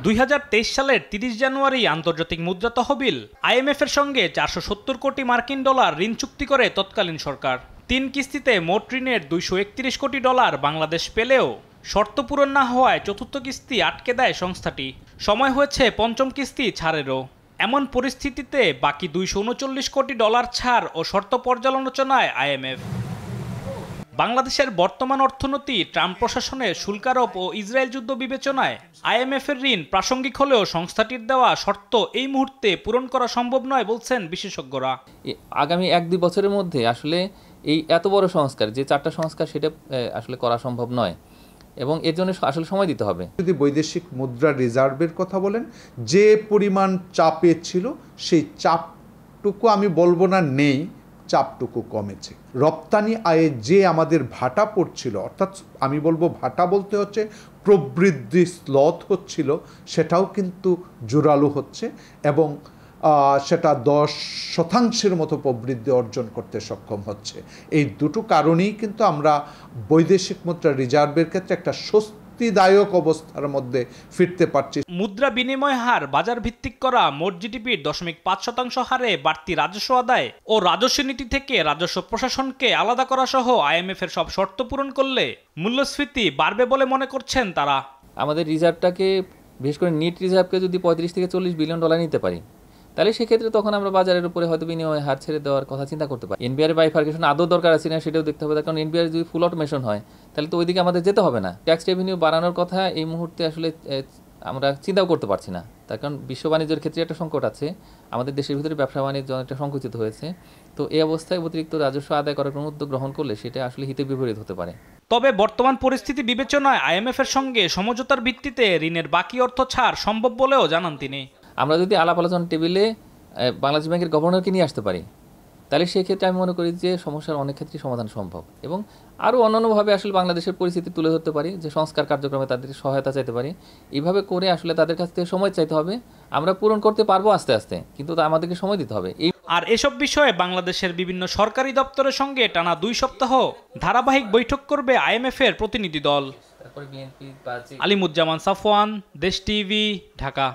2023 সালের 30 জানুয়ারি আন্তর্জাতিক মুদ্রা তহবিল IMF এর সঙ্গে 470 কোটি মার্কিন ডলার ঋণ চুক্তি করে তৎকালীন সরকার। 3 কিস্তিতে মোট ঋণের 231 কোটি ডলার বাংলাদেশ পেলেও শর্ত পূরণ না হওয়ায় চতুর্থ কিস্তি আটকে দেয় সংস্থাটি। সময় হয়েছে পঞ্চম কিস্তি ছাড়েরও। এমন পরিস্থিতিতে বাকি 239 কোটি ডলার ছাড় ও শর্ত পর্যালোচনায় IMF। বাংলাদেশের বর্তমান অর্থনীতি, ট্রাম্প প্রশাসনের শুল্ক আরোপ ও ইসরায়েল যুদ্ধ বিবেচনায় IMF এর ঋণ প্রাসঙ্গিক হলেও সংস্থাটির দেওয়া শর্ত এই মুহূর্তে পূরণ করা সম্ভব নয় বলছেন বিশেষজ্ঞরা। আগামী 1-2 বছরের মধ্যে আসলে এই এত বড় সংস্কার, যে 4টা সংস্কার, সেটা আসলে করা সম্ভব নয় এবং এর জন্য আসলে সময় দিতে হবে। যদি বৈদেশিক মুদ্রা রিজার্ভের কথা বলেন, যে পরিমাণ চাপে ছিল সেই চাপটুকু আমি বলবো না নেই, চাপটুকু কমেছে। রপ্তানি আয়ে যে আমাদের ভাটা পড়ছিল, অর্থাৎ আমি বলবো ভাটা বলতে হচ্ছে প্রবৃদ্ধি স্লথ হচ্ছিল, সেটাও কিন্তু জোরালো হচ্ছে এবং সেটা 10% মতো প্রবৃদ্ধি অর্জন করতে সক্ষম হচ্ছে। এই দুটো কারণেই কিন্তু আমরা বৈদেশিক মুদ্রা রিজার্ভের ক্ষেত্রে একটা স্বস্তিদায়ক অবস্থার মধ্যে ফিরতে পারছি। মুদ্রা বিনিময় হার বাজার ভিত্তিক করা মোট জিডিপির 0.5% হারে বাড়তি রাজস্ব আদায় ও রাজস্ব নীতি থেকে রাজস্ব প্রশাসনকে আলাদা করা সহ IMF এর সব শর্ত পূরণ করলে মূল্যস্ফীতি বাড়বে বলে মনে করছেন তারা। আমাদের রিজার্ভটাকে, বিশেষ করে নেট রিজার্ভকে যদি 35 থেকে 40 বিলিয়ন ডলার নিতে পারি, তাহলে সেক্ষেত্রে তখন আমরা বাজারের উপরে হয়তো বিনিময় হার ছেড়ে দেওয়ার কথা চিন্তা করতে পারি। NBR বাইফার্কেশন আদৌ দরকার আছে না সেটাও দেখতে হবে, কারণ NBR যদি ফুল অটোমেশন হয় তাহলে তো ওইদিকে আমাদের যেতে হবে না। ট্যাক্স রেভিনিউ বাড়ানোর কথা এই মুহূর্তে আসলে আমরা চিন্তাও করতে পারছি না, তার কারণ বিশ্ব বাণিজ্যের ক্ষেত্রে একটা সংকট আছে, আমাদের দেশের ভিতরে ব্যবসা বাণিজ্য অনেকটা সংকুচিত হয়েছে। তো এই অবস্থায় অতিরিক্ত রাজস্ব আদায় করার কোনো উদ্যোগ গ্রহণ করলে সেটা আসলে হিতে বিপরীত হতে পারে। তবে বর্তমান পরিস্থিতি বিবেচনায় IMF এর সঙ্গে সমঝোতার ভিত্তিতে ঋণের বাকি অর্থ ছাড় সম্ভব বলেও জানান তিনি। আমরা যদি আলাপ আলোচনা টেবিলে বাংলাদেশ ব্যাংকের গভর্নরকে নিয়ে আসতে পারি, তাহলে সেক্ষেত্রে আমি মনে করি যে সমস্যার অনেক ক্ষেত্রেই সমাধান সম্ভব এবং আরও অন্যান্যভাবে আসলে বাংলাদেশের পরিস্থিতি তুলে ধরতে পারি, যে সংস্কার কার্যক্রমে তাদের সহায়তা চাইতে পারি। এইভাবে করে আসলে তাদের কাছ থেকে সময় চাইতে হবে। আমরা পূরণ করতে পারবো আস্তে আস্তে, কিন্তু আমাদেরকে সময় দিতে হবে। আর এসব বিষয়ে বাংলাদেশের বিভিন্ন সরকারি দপ্তরের সঙ্গে টানা 2 সপ্তাহ ধারাবাহিক বৈঠক করবে IMF এর প্রতিনিধি দল। আলিমুজ্জামান সাফওয়ান, দেশ টিভি, ঢাকা।